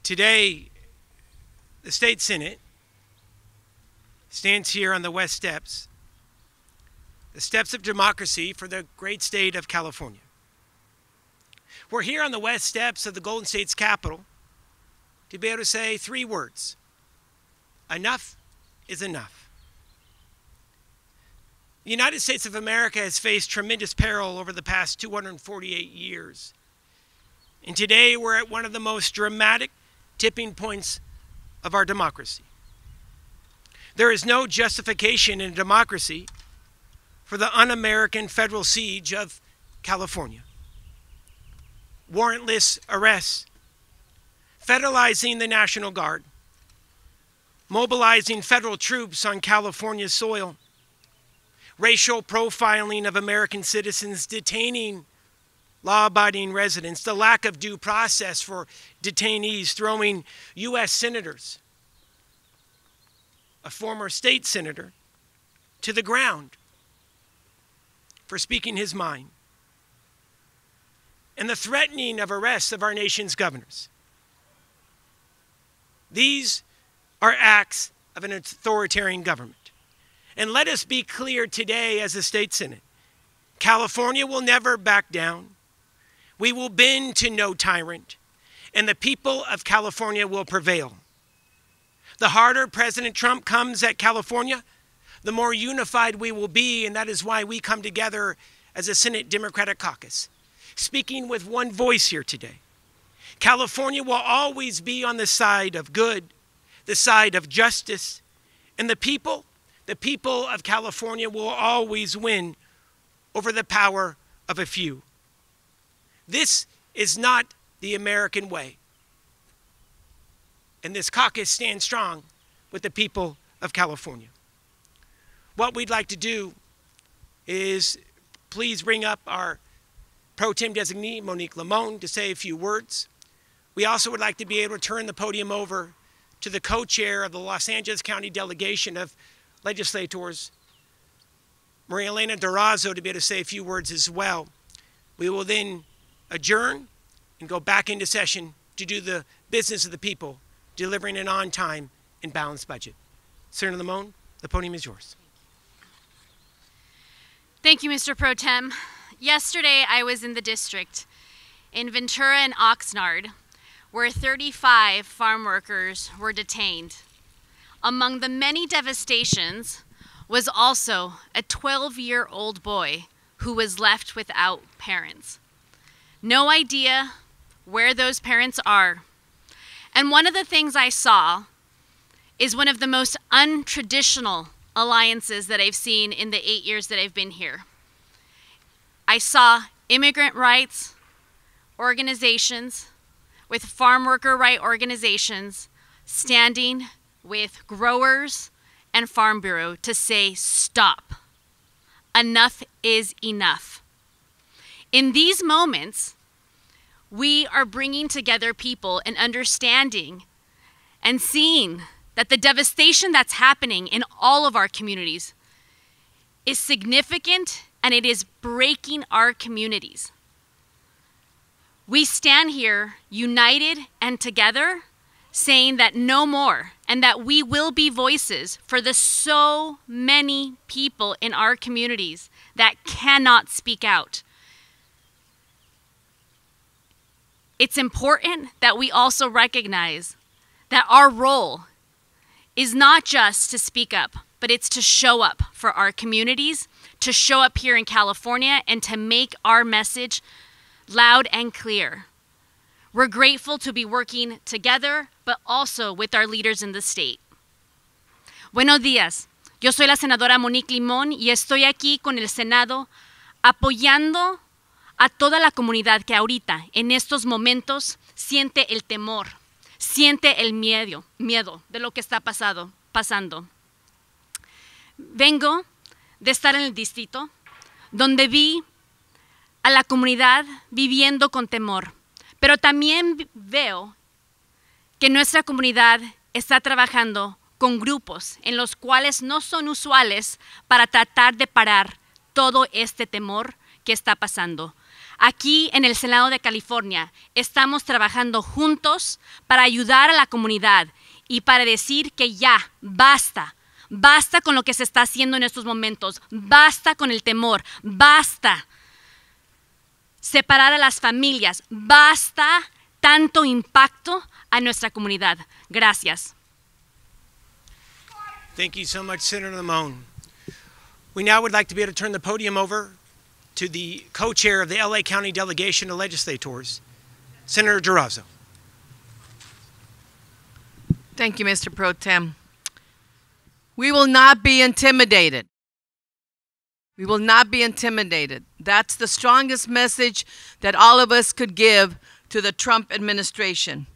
Today, the State Senate stands here on the West Steps, the steps of democracy for the great state of California. We're here on the West Steps of the Golden State's capital to be able to say three words: enough is enough. The United States of America has faced tremendous peril over the past 248 years. And today we're at one of the most dramatic tipping points of our democracy. There is no justification in democracy for the un-American federal siege of California. Warrantless arrests, federalizing the National Guard, mobilizing federal troops on California's soil, racial profiling of American citizens, detaining law-abiding residents, the lack of due process for detainees, throwing U.S. senators, a former state senator, to the ground for speaking his mind, and the threatening of arrests of our nation's governors. These are acts of an authoritarian government. And let us be clear today as a state senate, California will never back down. We will bend to no tyrant, and the people of California will prevail. The harder President Trump comes at California, the more unified we will be, and that is why we come together as a Senate Democratic Caucus, speaking with one voice here today. California will always be on the side of good, the side of justice, and the people of California will always win over the power of a few. This is not the American way. And this caucus stands strong with the people of California. What we'd like to do is please bring up our pro tem designee, Monique Limon, to say a few words. We also would like to be able to turn the podium over to the co-chair of the Los Angeles County Delegation of Legislators, Maria Elena Durazo, to be able to say a few words as well. We will then adjourn and go back into session to do the business of the people, delivering an on-time and balanced budget. Senator Limon, the podium is yours. Thank you, Mr. Pro Tem. Yesterday, I was in the district in Ventura and Oxnard, where 35 farm workers were detained. Among the many devastations was also a 12-year-old boy who was left without parents. No idea where those parents are. And one of the things I saw is one of the most untraditional alliances that I've seen in the 8 years that I've been here. I saw immigrant rights organizations with farm worker right organizations standing with growers and Farm Bureau to say, stop. Enough is enough. In these moments, we are bringing together people and understanding and seeing that the devastation that's happening in all of our communities is significant and it is breaking our communities. We stand here united and together saying that no more, and that we will be voices for the so many people in our communities that cannot speak out. It's important that we also recognize that our role is not just to speak up, but it's to show up for our communities, to show up here in California, and to make our message loud and clear. We're grateful to be working together, but also with our leaders in the state. Buenos días. Yo soy la senadora Monique Limon y estoy aquí con el Senado apoyando a toda la comunidad que ahorita, en estos momentos, siente el temor, siente el miedo de lo que está pasando. Vengo de estar en el distrito donde vi a la comunidad viviendo con temor, pero también veo que nuestra comunidad está trabajando con grupos en los cuales no son usuales para tratar de parar todo este temor que está pasando. Aquí en el Senado de California estamos trabajando juntos para ayudar a la comunidad y para decir que ya, basta. Basta con lo que se está haciendo en estos momentos. Basta con el temor. Basta separar a las familias. Basta tanto impacto a nuestra comunidad. Gracias. Thank you so much, Senator Limón. We now would like to be able to turn the podium over to the co-chair of the LA County Delegation of Legislators, Senator Durazo. Thank you, Mr. Pro Tem. We will not be intimidated. We will not be intimidated. That's the strongest message that all of us could give to the Trump administration.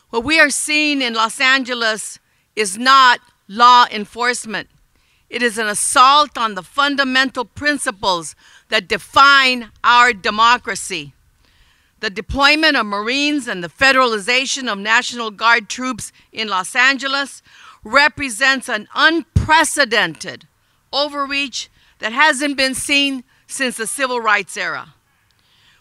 What we are seeing in Los Angeles is not law enforcement. It is an assault on the fundamental principles that define our democracy. The deployment of Marines and the federalization of National Guard troops in Los Angeles represents an unprecedented overreach that hasn't been seen since the civil rights era.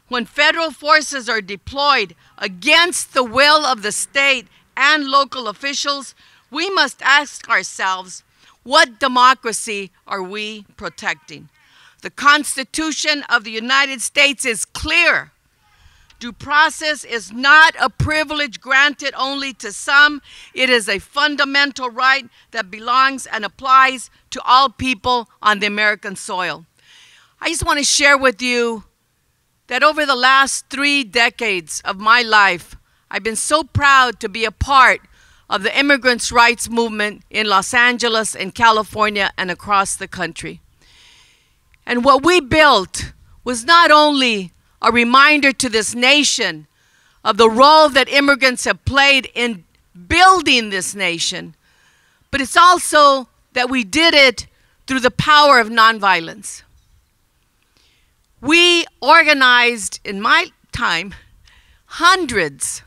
When federal forces are deployed against the will of the state and local officials, we must ask ourselves, what democracy are we protecting? The Constitution of the United States is clear. Due process is not a privilege granted only to some. It is a fundamental right that belongs and applies to all people on the American soil. I just want to share with you that over the last 3 decades of my life, I've been so proud to be a part of the immigrants' rights movement in Los Angeles and California and across the country. And what we built was not only a reminder to this nation of the role that immigrants have played in building this nation, but it's also that we did it through the power of nonviolence. We organized, in my time, hundreds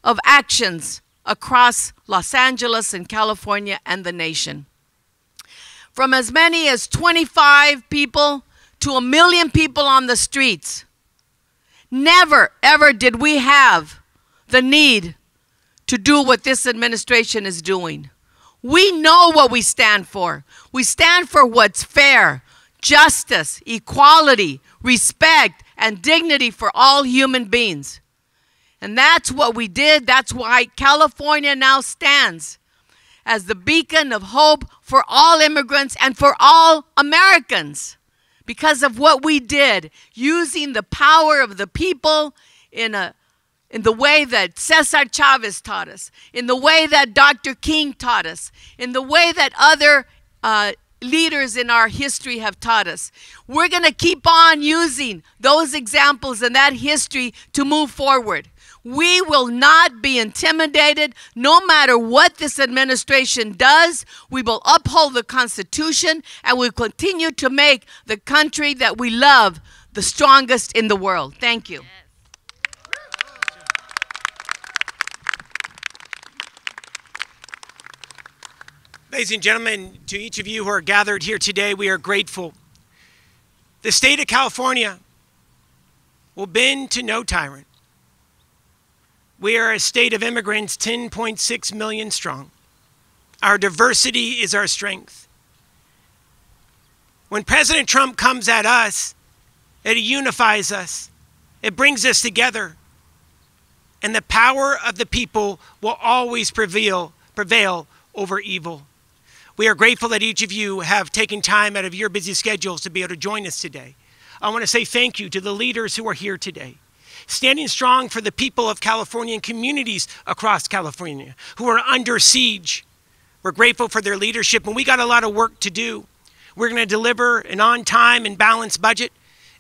of actions across Los Angeles and California and the nation. From as many as 25 people to 1 million people on the streets. Never, ever did we have the need to do what this administration is doing. We know what we stand for. We stand for what's fair, justice, equality, respect, and dignity for all human beings. And that's what we did. That's why California now stands as the beacon of hope for all immigrants and for all Americans. Because of what we did, using the power of the people in the way that Cesar Chavez taught us, in the way that Dr. King taught us, in the way that other leaders in our history have taught us. We're going to keep on using those examples and that history to move forward. We will not be intimidated no matter what this administration does. We will uphold the Constitution and we'll continue to make the country that we love the strongest in the world. Thank you. Ladies and gentlemen, to each of you who are gathered here today, we are grateful. The state of California will bend to no tyrant. We are a state of immigrants, 10.6 million strong. Our diversity is our strength. When President Trump comes at us, it unifies us. It brings us together. And the power of the people will always prevail over evil. We are grateful that each of you have taken time out of your busy schedules to be able to join us today. I want to say thank you to the leaders who are here today, standing strong for the people of California and communities across California who are under siege. We're grateful for their leadership, and we got a lot of work to do. We're going to deliver an on-time and balanced budget,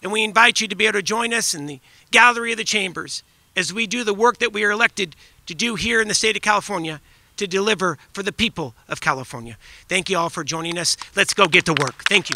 and we invite you to be able to join us in the gallery of the chambers as we do the work that we are elected to do here in the state of California to deliver for the people of California. Thank you all for joining us. Let's go get to work. Thank you.